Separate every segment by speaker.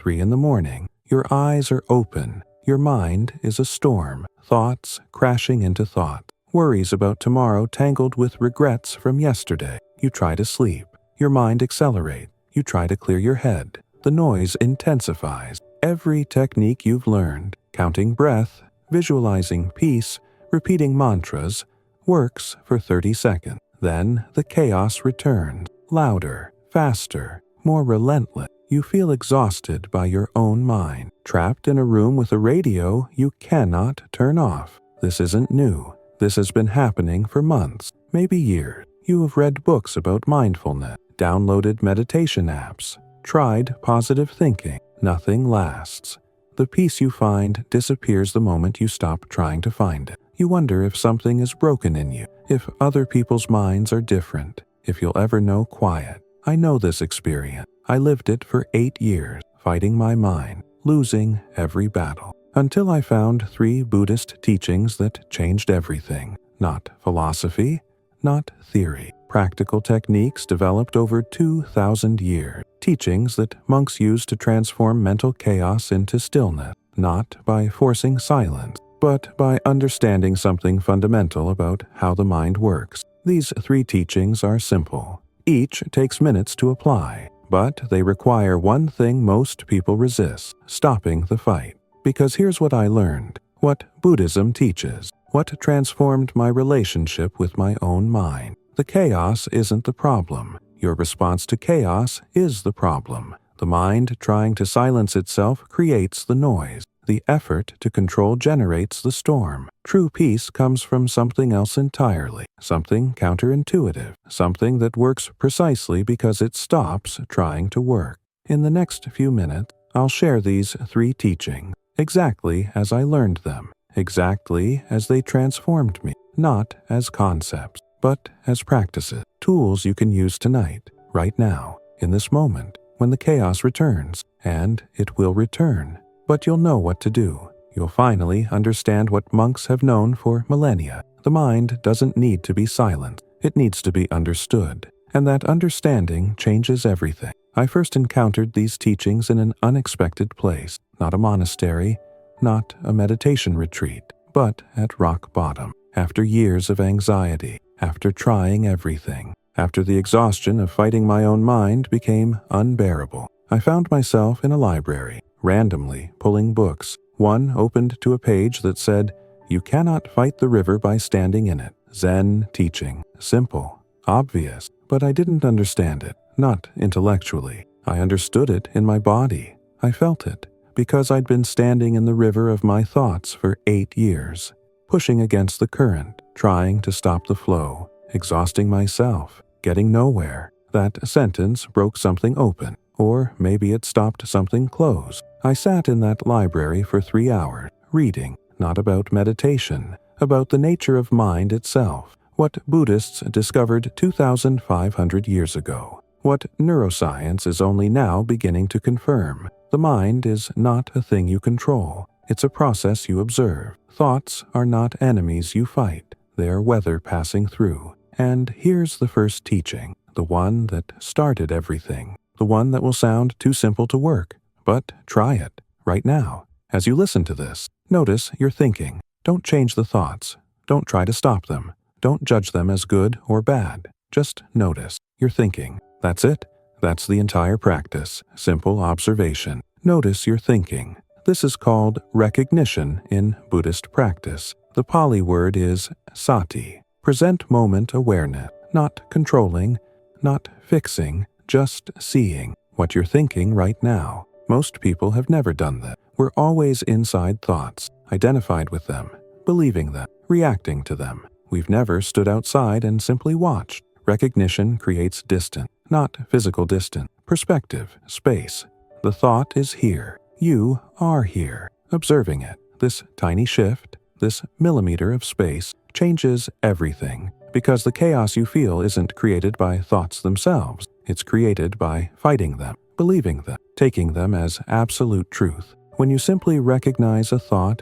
Speaker 1: 3 in the morning. Your eyes are open. Your mind is a storm. Thoughts crashing into thought. Worries about tomorrow tangled with regrets from yesterday. You try to sleep. Your mind accelerates. You try to clear your head. The noise intensifies. Every technique you've learned, counting breath, visualizing peace, repeating mantras, works for 30 seconds. Then the chaos returns, louder, faster, more relentless. You feel exhausted by your own mind, trapped in a room with a radio you cannot turn off. This isn't new. This has been happening for months, maybe years. You have read books about mindfulness, downloaded meditation apps, tried positive thinking. Nothing lasts. The peace you find disappears the moment you stop trying to find it. You wonder if something is broken in you, if other people's minds are different, if you'll ever know quiet. I know this experience. I lived it for 8 years, fighting my mind, losing every battle, until I found 3 Buddhist teachings that changed everything. Not philosophy, not theory. Practical techniques developed over 2,000 years. Teachings that monks use to transform mental chaos into stillness, not by forcing silence, but by understanding something fundamental about how the mind works. These 3 teachings are simple. Each takes minutes to apply, but they require one thing most people resist: stopping the fight. Because here's what I learned, what Buddhism teaches, what transformed my relationship with my own mind. The chaos isn't the problem. Your response to chaos is the problem. The mind trying to silence itself creates the noise. The effort to control generates the storm. True peace comes from something else entirely, something counterintuitive, something that works precisely because it stops trying to work. In the next few minutes, I'll share these 3 teachings, exactly as I learned them, exactly as they transformed me, not as concepts, but as practices, tools you can use tonight, right now, in this moment, when the chaos returns, and it will return. But you'll know what to do. You'll finally understand what monks have known for millennia. The mind doesn't need to be silent. It needs to be understood. And that understanding changes everything. I first encountered these teachings in an unexpected place, not a monastery, not a meditation retreat, but at rock bottom. After years of anxiety, after trying everything, after the exhaustion of fighting my own mind became unbearable, I found myself in a library, randomly pulling books. One opened to a page that said, "You cannot fight the river by standing in it." Zen teaching. Simple, obvious, but I didn't understand it, not intellectually. I understood it in my body. I felt it, because I'd been standing in the river of my thoughts for 8 years, pushing against the current, trying to stop the flow, exhausting myself, getting nowhere. That sentence broke something open, or maybe it stopped something closed. I sat in that library for 3 hours, reading, not about meditation, about the nature of mind itself, what Buddhists discovered 2,500 years ago, what neuroscience is only now beginning to confirm. The mind is not a thing you control. It's a process you observe. Thoughts are not enemies you fight. They are weather passing through. And here's the first teaching, the one that started everything, the one that will sound too simple to work. But try it, right now. As you listen to this, notice your thinking. Don't change the thoughts. Don't try to stop them. Don't judge them as good or bad. Just notice your thinking. That's it. That's the entire practice. Simple observation. Notice your thinking. This is called recognition in Buddhist practice. The Pali word is sati. Present moment awareness. Not controlling, not fixing, just seeing what you're thinking right now. Most people have never done that. We're always inside thoughts, identified with them, believing them, reacting to them. We've never stood outside and simply watched. Recognition creates distance, not physical distance, perspective, space. The thought is here. You are here, observing it. This tiny shift, this millimeter of space, changes everything, because the chaos you feel isn't created by thoughts themselves. It's created by fighting them, believing them, taking them as absolute truth. When you simply recognize a thought,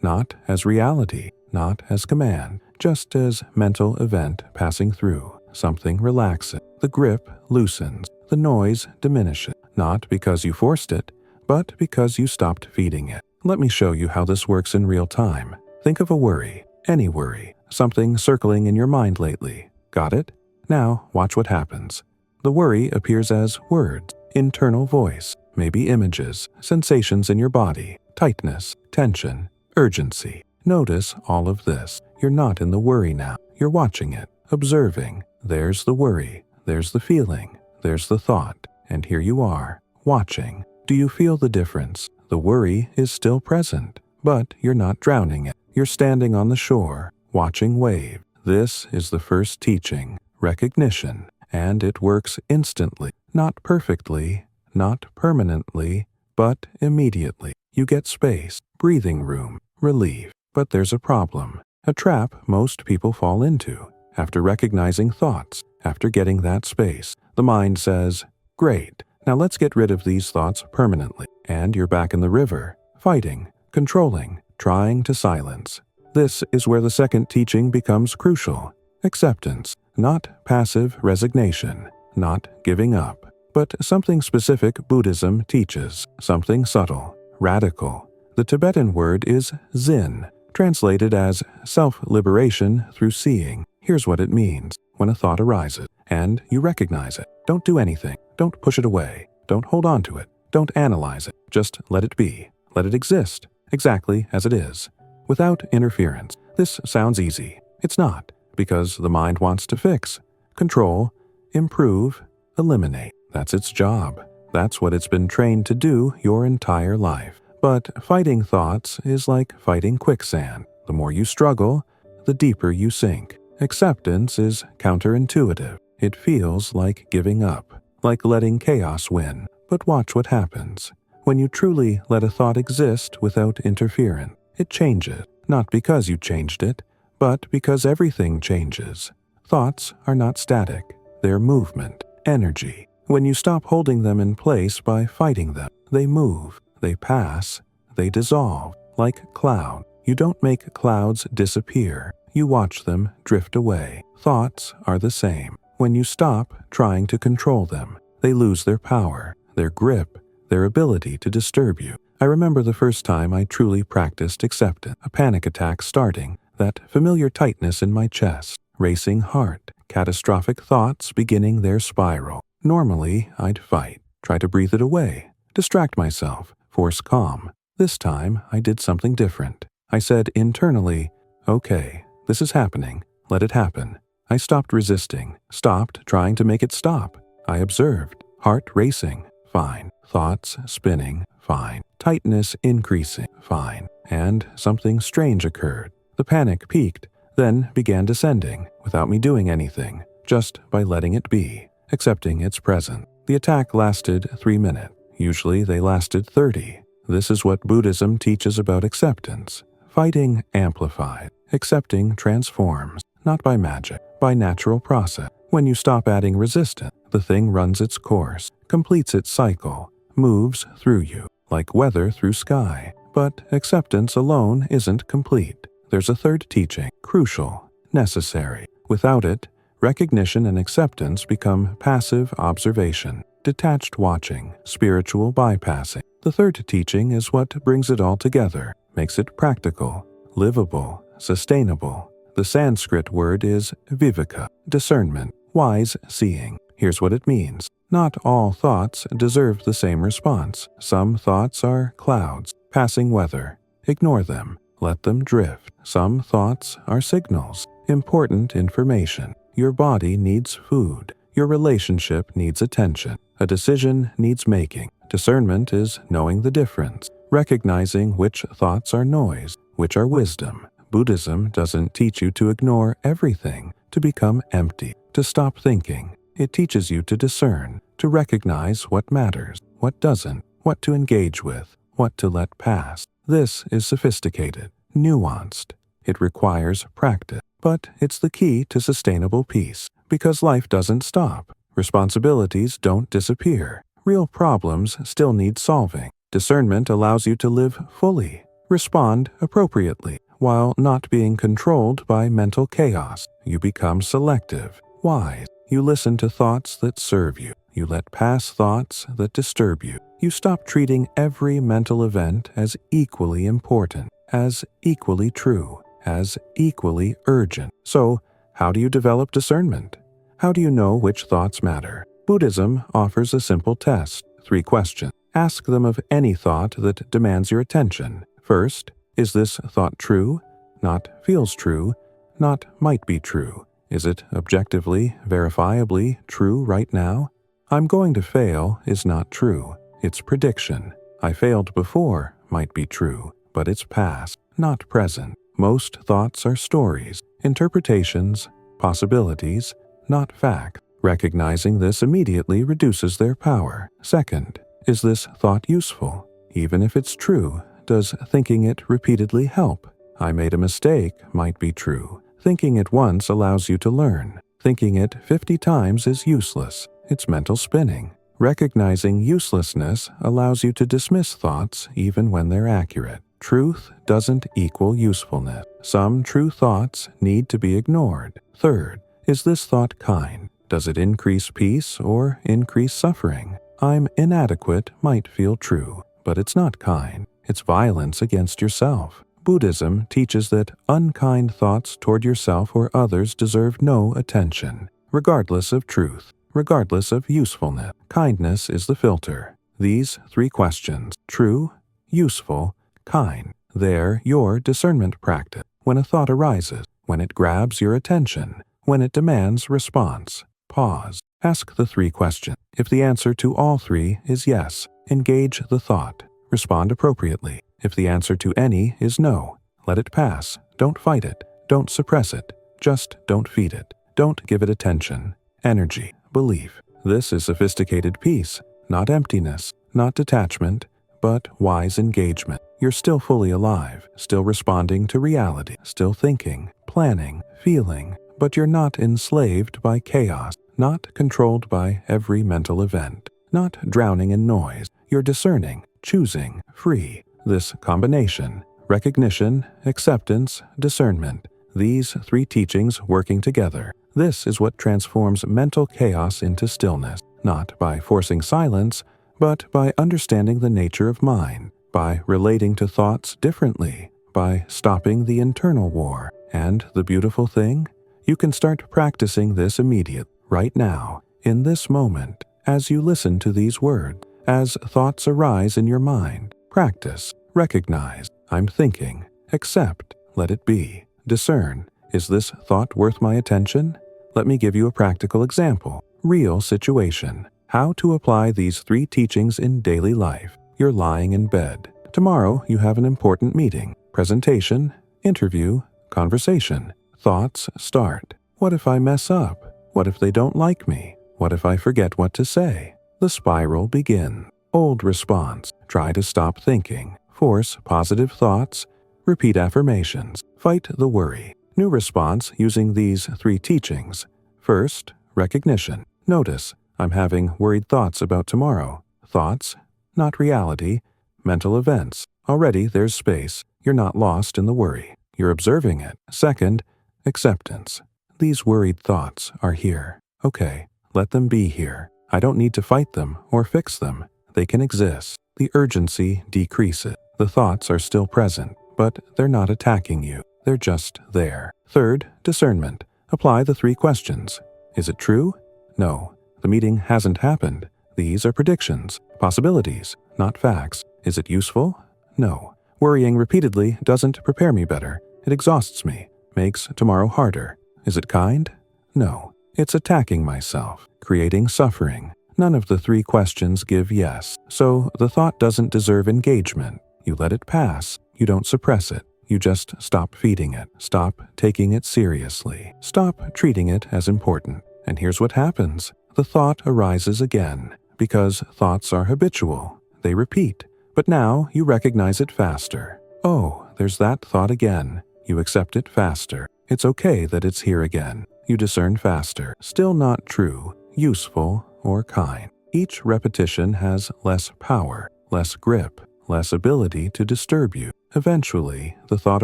Speaker 1: not as reality, not as command, just as mental event passing through, something relaxes, the grip loosens, the noise diminishes. not because you forced it, but because you stopped feeding it. Let me show you how this works in real time. Think of a worry, any worry, something circling in your mind lately. Got it? Now, watch what happens. The worry appears as words, internal voice, maybe images, sensations in your body, tightness, tension, urgency. Notice all of this. You're not in the worry now. You're watching it, observing. There's the worry, there's the feeling, there's the thought, and here you are, watching. Do you feel the difference? The worry is still present, but you're not drowning it. You're standing on the shore, watching wave. This is the first teaching, recognition, and it works instantly, not perfectly, not permanently, but immediately. You get space, breathing room, relief. But there's a problem, a trap most people fall into. After recognizing thoughts, after getting that space, the mind says, "Great, now let's get rid of these thoughts permanently." And you're back in the river, fighting, controlling, trying to silence. This is where the second teaching becomes crucial. Acceptance, not passive resignation, not giving up, but something specific Buddhism teaches, something subtle, radical. The Tibetan word is Zen, translated as self-liberation through seeing. Here's what it means. When a thought arises, and you recognize it, don't do anything. Don't push it away. Don't hold on to it. Don't analyze it. Just let it be. Let it exist, exactly as it is, without interference. This sounds easy. It's not, because the mind wants to fix, control, improve, eliminate. That's its job. That's what it's been trained to do your entire life. But fighting thoughts is like fighting quicksand. The more you struggle, the deeper you sink. Acceptance is counterintuitive. It feels like giving up, like letting chaos win. But watch what happens. When you truly let a thought exist without interference, it changes, not because you changed it, but because everything changes. Thoughts are not static. They're movement, energy. When you stop holding them in place by fighting them, they move. They pass, they dissolve, like cloud. You don't make clouds disappear. You watch them drift away. Thoughts are the same. When you stop trying to control them, they lose their power, their grip, their ability to disturb you. I remember the first time I truly practiced acceptance, a panic attack starting, that familiar tightness in my chest, racing heart, catastrophic thoughts beginning their spiral. Normally, I'd fight, try to breathe it away, distract myself, force calm. This time, I did something different. I said internally, "Okay, this is happening. Let it happen." I stopped resisting, stopped trying to make it stop. I observed. Heart racing, fine. Thoughts spinning, fine. Tightness increasing, fine. And something strange occurred. The panic peaked, then began descending, without me doing anything, just by letting it be, accepting its presence. The attack lasted 3 minutes. Usually they lasted 30. This is what Buddhism teaches about acceptance. Fighting amplifies. Accepting transforms, not by magic, by natural process. When you stop adding resistance, the thing runs its course, completes its cycle, moves through you, like weather through sky. But acceptance alone isn't complete. There's a third teaching, crucial, necessary. Without it, recognition and acceptance become passive observation, detached watching, spiritual bypassing. The third teaching is what brings it all together, makes it practical, livable, sustainable. The Sanskrit word is viveka, discernment, wise seeing. Here's what it means. Not all thoughts deserve the same response. Some thoughts are clouds, passing weather. Ignore them. Let them drift. Some thoughts are signals, important information. Your body needs food. Your relationship needs attention. A decision needs making. Discernment is knowing the difference, recognizing which thoughts are noise, which are wisdom. Buddhism doesn't teach you to ignore everything, to become empty, to stop thinking. It teaches you to discern, to recognize what matters, what doesn't, what to engage with, what to let pass. This is sophisticated, nuanced. It requires practice, but it's the key to sustainable peace, because life doesn't stop. Responsibilities don't disappear. Real problems still need solving. Discernment allows you to live fully, respond appropriately, while not being controlled by mental chaos. You become selective, wise, You listen to thoughts that serve you. You let pass thoughts that disturb you. You stop treating every mental event as equally important, as equally true, as equally urgent. So, how do you develop discernment? How do you know which thoughts matter? Buddhism offers a simple test, 3 questions. Ask them of any thought that demands your attention. First, is this thought true? Not feels true, not might be true. Is it objectively, verifiably true right now? I'm going to fail is not true. It's prediction. I failed before might be true, but it's past, not present. Most thoughts are stories, interpretations, possibilities, not facts. Recognizing this immediately reduces their power. Second, is this thought useful? Even if it's true, does thinking it repeatedly help? I made a mistake might be true. Thinking it once allows you to learn. Thinking it 50 times is useless. It's mental spinning. Recognizing uselessness allows you to dismiss thoughts even when they're accurate. Truth doesn't equal usefulness. Some true thoughts need to be ignored. Third, is this thought kind? Does it increase peace or increase suffering? I'm inadequate might feel true, but it's not kind. It's violence against yourself. Buddhism teaches that unkind thoughts toward yourself or others deserve no attention, regardless of truth, regardless of usefulness. Kindness is the filter. These 3 questions, true, useful, kind, they're your discernment practice. When a thought arises, when it grabs your attention, when it demands response, pause. Ask the 3 questions. If the answer to all 3 is yes, engage the thought. Respond appropriately. If the answer to any is no, let it pass. Don't fight it. Don't suppress it. Just don't feed it. Don't give it attention, energy, belief. This is sophisticated peace, not emptiness, not detachment, but wise engagement. You're still fully alive, still responding to reality, still thinking, planning, feeling, but you're not enslaved by chaos, not controlled by every mental event, not drowning in noise. You're discerning, choosing, free. This combination, recognition, acceptance, discernment, these 3 teachings working together, this is what transforms mental chaos into stillness, not by forcing silence, but by understanding the nature of mind, by relating to thoughts differently, by stopping the internal war. And the beautiful thing? You can start practicing this immediately, right now, in this moment, as you listen to these words, as thoughts arise in your mind. Practice, recognize, I'm thinking, accept, let it be, discern, is this thought worth my attention? Let me give you a practical example, real situation, how to apply these 3 teachings in daily life. You're lying in bed. Tomorrow you have an important meeting, presentation, interview, conversation. Thoughts start. What if I mess up? What if they don't like me? What if I forget what to say? The spiral begins. Old response, try to stop thinking. Force positive thoughts. Repeat affirmations. Fight the worry. New response using these 3 teachings. First, recognition. Notice, I'm having worried thoughts about tomorrow. Thoughts, not reality. Mental events. Already there's space. You're not lost in the worry. You're observing it. Second, acceptance. These worried thoughts are here. Okay, let them be here. I don't need to fight them or fix them. They can exist. The urgency decreases. The thoughts are still present, but they're not attacking you. They're just there. Third, discernment. Apply the 3 questions. Is it true? No. The meeting hasn't happened. These are predictions, possibilities, not facts. Is it useful? No. Worrying repeatedly doesn't prepare me better. It exhausts me, makes tomorrow harder. Is it kind? No. It's attacking myself, creating suffering. None of the 3 questions give yes, so the thought doesn't deserve engagement. You let it pass. You don't suppress it. You just stop feeding it. Stop taking it seriously. Stop treating it as important. And here's what happens. The thought arises again, because thoughts are habitual. They repeat. But now you recognize it faster. Oh, there's that thought again. You accept it faster. It's okay that it's here again. You discern faster. Still not true, useful, or kind. Each repetition has less power, less grip, less ability to disturb you. Eventually, the thought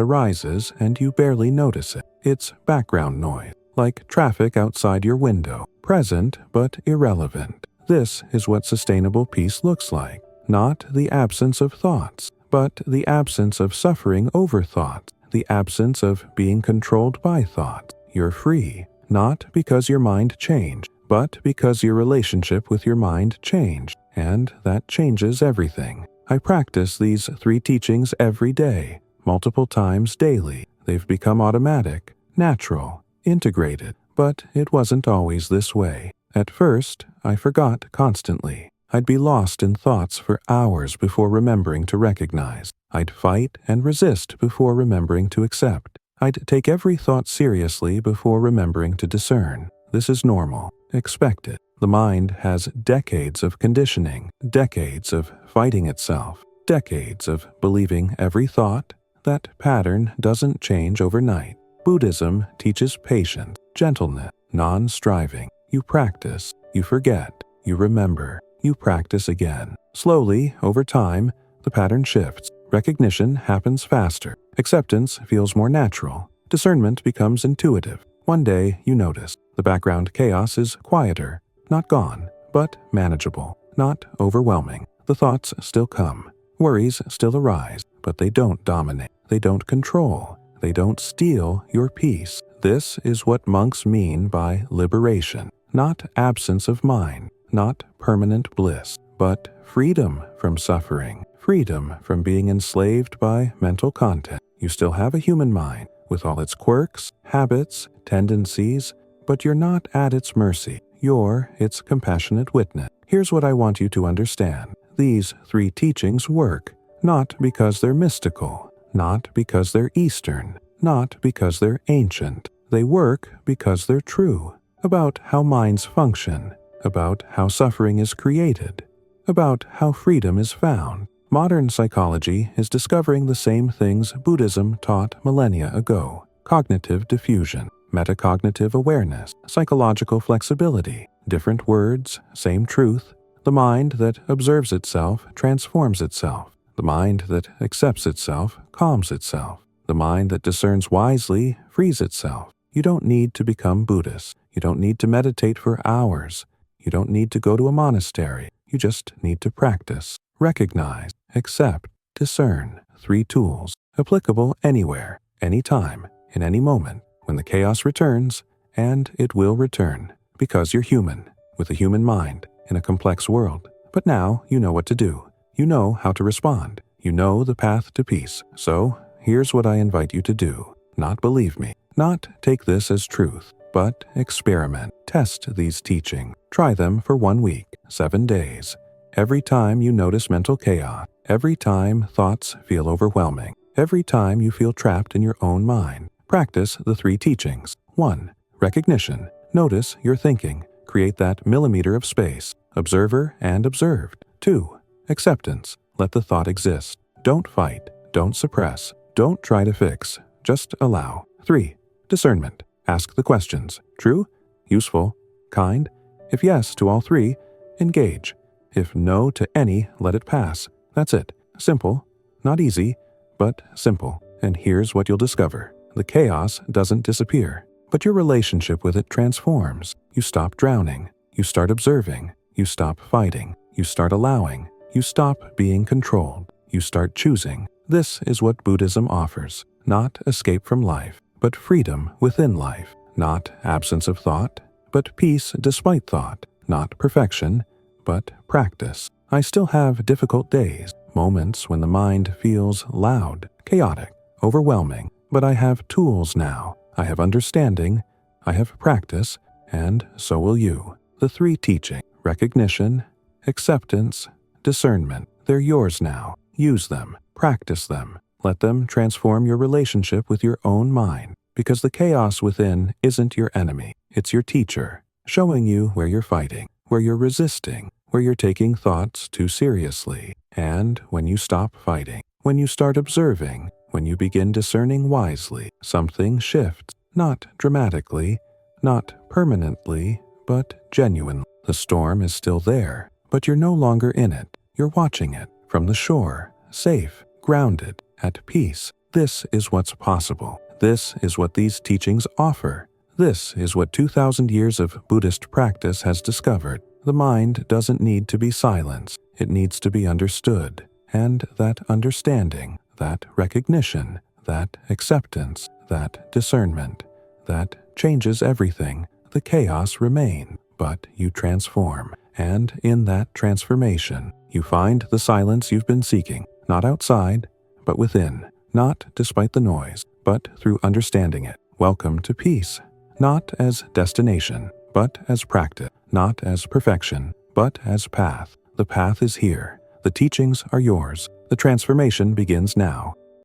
Speaker 1: arises and you barely notice it. It's background noise, like traffic outside your window. present but irrelevant. This is what sustainable peace looks like. Not the absence of thoughts, but the absence of suffering over thoughts, the absence of being controlled by thoughts. You're free, not because your mind changed, but because your relationship with your mind changed, and that changes everything. I practice these 3 teachings every day, multiple times daily. They've become automatic, natural, integrated, but it wasn't always this way. At first, I forgot constantly. I'd be lost in thoughts for hours before remembering to recognize. I'd fight and resist before remembering to accept. I'd take every thought seriously before remembering to discern. This is normal, expected. The mind has decades of conditioning, decades of fighting itself, decades of believing every thought. That pattern doesn't change overnight. Buddhism teaches patience, gentleness, non-striving. You practice, you forget, you remember, you practice again. Slowly, over time, the pattern shifts. Recognition happens faster. Acceptance feels more natural. Discernment becomes intuitive. One day, you notice the background chaos is quieter, not gone, but manageable, not overwhelming. The thoughts still come. Worries still arise, but they don't dominate. They don't control. They don't steal your peace. This is what monks mean by liberation. Not absence of mind, not permanent bliss, but freedom from suffering, freedom from being enslaved by mental content. You still have a human mind, with all its quirks, habits, tendencies, but you're not at its mercy. You're its compassionate witness. Here's what I want you to understand. These 3 teachings work, not because they're mystical, not because they're Eastern, not because they're ancient. They work because they're true, about how minds function, about how suffering is created, about how freedom is found. Modern psychology is discovering the same things Buddhism taught millennia ago: cognitive diffusion, metacognitive awareness, psychological flexibility, different words, same truth. The mind that observes itself transforms itself. The mind that accepts itself calms itself. The mind that discerns wisely frees itself. You don't need to become Buddhist. You don't need to meditate for hours. You don't need to go to a monastery. You just need to practice. Recognize, accept, discern. 3 tools, applicable anywhere, anytime, in any moment, when the chaos returns, and it will return, because you're human, with a human mind, in a complex world. But now you know what to do. You know how to respond. You know the path to peace. So, here's what I invite you to do. Not believe me. Not take this as truth, but experiment. Test these teachings. Try them for 1 week, 7 days. Every time you notice mental chaos, every time thoughts feel overwhelming, every time you feel trapped in your own mind, practice the 3 teachings. 1. Recognition. Notice your thinking. Create that millimeter of space. Observer and observed. 2. Acceptance. Let the thought exist. Don't fight. Don't suppress. Don't try to fix. Just allow. 3. Discernment. Ask the questions. True? Useful? Kind? If yes to all 3, engage. If no to any, let it pass. That's it. Simple. Not easy, but simple. And here's what you'll discover. The chaos doesn't disappear, but your relationship with it transforms. You stop drowning. You start observing. You stop fighting. You start allowing. You stop being controlled. You start choosing. This is what Buddhism offers. Not escape from life, but freedom within life. Not absence of thought, but peace despite thought. Not perfection, but practice. I still have difficult days, moments when the mind feels loud, chaotic, overwhelming, but I have tools now. I have understanding, I have practice, and so will you. The 3 teachings: recognition, acceptance, discernment. They're yours now. Use them. Practice them. Let them transform your relationship with your own mind, because the chaos within isn't your enemy. It's your teacher, showing you where you're fighting, where you're resisting, where you're taking thoughts too seriously. And when you stop fighting, when you start observing, when you begin discerning wisely, something shifts, not dramatically, not permanently, but genuinely. The storm is still there, but you're no longer in it. You're watching it from the shore, safe, grounded, at peace. This is what's possible. This is what these teachings offer. This is what 2,000 years of Buddhist practice has discovered. The mind doesn't need to be silenced. It needs to be understood. And that understanding, that recognition, that acceptance, that discernment, that changes everything. The chaos remains, but you transform. And in that transformation, you find the silence you've been seeking, not outside, but within, not despite the noise, but through understanding it. Welcome to peace, not as destination, but as practice, not as perfection, but as path. The path is here. The teachings are yours. The transformation begins now.